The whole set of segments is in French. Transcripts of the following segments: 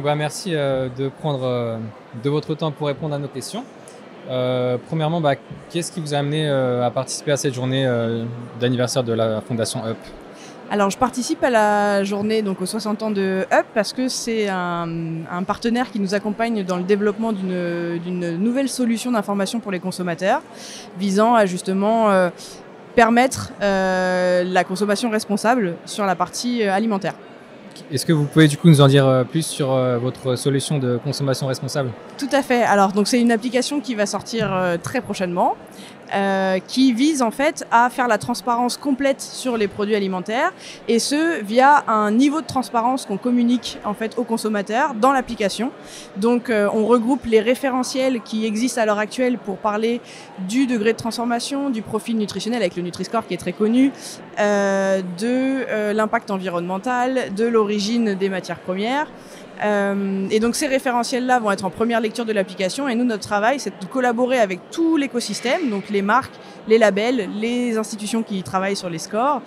Merci de prendre de votre temps pour répondre à nos questions. Premièrement, qu'est-ce qui vous a amené à participer à cette journée d'anniversaire de la Fondation UP? Alors, je participe à la journée donc aux 60 ans de UP parce que c'est un partenaire qui nous accompagne dans le développement d'une nouvelle solution d'information pour les consommateurs visant à justement permettre la consommation responsable sur la partie alimentaire. Est-ce que vous pouvez du coup nous en dire plus sur votre solution de consommation responsable? Tout à fait. Alors, donc c'est une application qui va sortir très prochainement, qui vise en fait à faire la transparence complète sur les produits alimentaires, et ce via un niveau de transparence qu'on communique en fait aux consommateurs dans l'application. Donc, on regroupe les référentiels qui existent à l'heure actuelle pour parler du degré de transformation, du profil nutritionnel avec le Nutri-Score qui est très connu, de l'impact environnemental, de l'origine des matières premières. Et donc ces référentiels-là vont être en première lecture de l'application, et nous, notre travail, c'est de collaborer avec tout l'écosystème, donc les marques, les labels, les institutions qui travaillent sur les scores,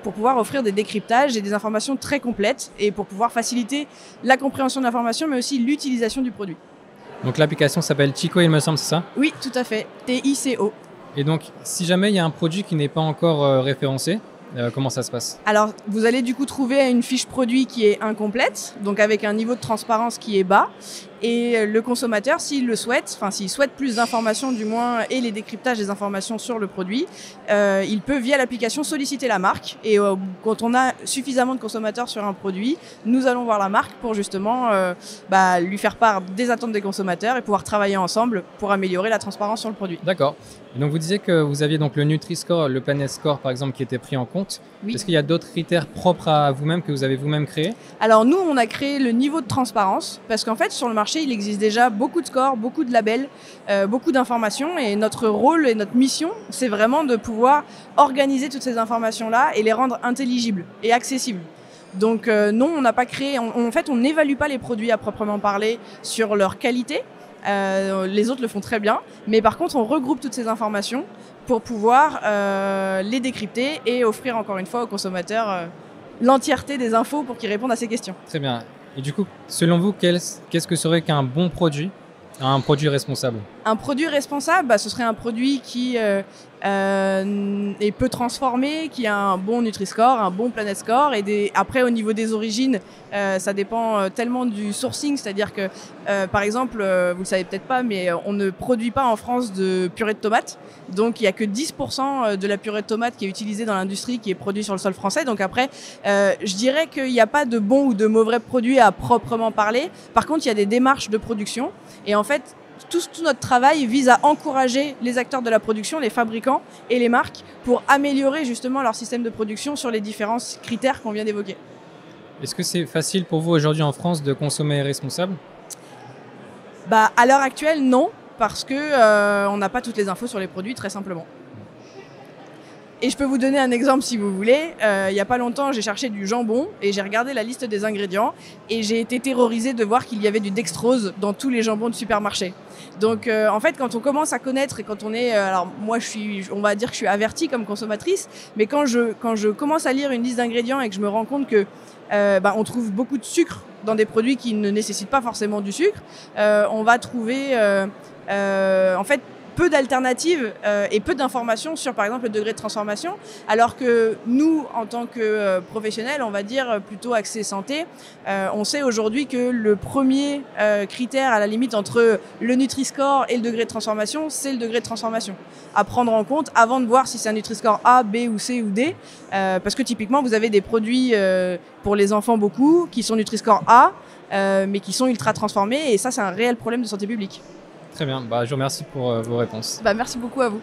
pour pouvoir offrir des décryptages et des informations très complètes, et pour pouvoir faciliter la compréhension de l'information, mais aussi l'utilisation du produit. Donc l'application s'appelle Tico, il me semble, c'est ça? Oui, tout à fait, TICO. Et donc, si jamais il y a un produit qui n'est pas encore référencé, comment ça se passe? Alors, vous allez du coup trouver une fiche produit qui est incomplète, donc avec un niveau de transparence qui est bas. Et le consommateur, s'il le souhaite, enfin s'il souhaite plus d'informations du moins, et les décryptages des informations sur le produit, il peut via l'application solliciter la marque. Et quand on a suffisamment de consommateurs sur un produit, nous allons voir la marque pour justement lui faire part des attentes des consommateurs et pouvoir travailler ensemble pour améliorer la transparence sur le produit. D'accord. Et donc vous disiez que vous aviez donc le Nutri-Score, le Planet Score par exemple qui était pris en compte. Oui. Est-ce qu'il y a d'autres critères propres à vous-même que vous avez vous-même créés? Alors nous, on a créé le niveau de transparence parce qu'en fait sur le marché, il existe déjà beaucoup de scores, beaucoup de labels, beaucoup d'informations, et notre rôle et notre mission, c'est vraiment de pouvoir organiser toutes ces informations-là et les rendre intelligibles et accessibles. Donc non, on n'a pas créé, en fait on n'évalue pas les produits à proprement parler sur leur qualité, les autres le font très bien, mais par contre on regroupe toutes ces informations pour pouvoir les décrypter et offrir encore une fois aux consommateurs l'entièreté des infos pour qu'ils répondent à ces questions. Très bien. Et du coup, selon vous, qu'est-ce que serait qu'un bon produit, un produit responsable? Un produit responsable, ce serait un produit qui est peu transformé, qui a un bon Nutri-Score, un bon Planet Score. Et après, au niveau des origines, ça dépend tellement du sourcing, c'est-à-dire que, par exemple, vous le savez peut-être pas, mais on ne produit pas en France de purée de tomates. Donc, il n'y a que 10% de la purée de tomates qui est utilisée dans l'industrie, qui est produite sur le sol français. Donc après, je dirais qu'il n'y a pas de bon ou de mauvais produits à proprement parler. Par contre, il y a des démarches de production. Et en fait, tout notre travail vise à encourager les acteurs de la production, les fabricants et les marques pour améliorer justement leur système de production sur les différents critères qu'on vient d'évoquer. Est-ce que c'est facile pour vous aujourd'hui en France de consommer responsable? À l'heure actuelle, non, parce que on n'a pas toutes les infos sur les produits, très simplement. Et je peux vous donner un exemple si vous voulez. Il n'y a pas longtemps, j'ai cherché du jambon et j'ai regardé la liste des ingrédients, et j'ai été terrorisée de voir qu'il y avait du dextrose dans tous les jambons de supermarché. Donc en fait, quand on commence à connaître, et quand on est... alors moi, on va dire que je suis avertie comme consommatrice, mais quand je commence à lire une liste d'ingrédients et que je me rends compte que on trouve beaucoup de sucre dans des produits qui ne nécessitent pas forcément du sucre, on va trouver en fait peu d'alternatives et peu d'informations sur, par exemple, le degré de transformation, alors que nous, en tant que professionnels, on va dire plutôt axés santé, on sait aujourd'hui que le premier critère, à la limite, entre le Nutri-Score et le degré de transformation, c'est le degré de transformation à prendre en compte avant de voir si c'est un Nutri-Score A, B ou C ou D, parce que typiquement, vous avez des produits pour les enfants beaucoup qui sont Nutri-Score A, mais qui sont ultra transformés, et ça, c'est un réel problème de santé publique. Très bien, je vous remercie pour vos réponses. Merci beaucoup à vous.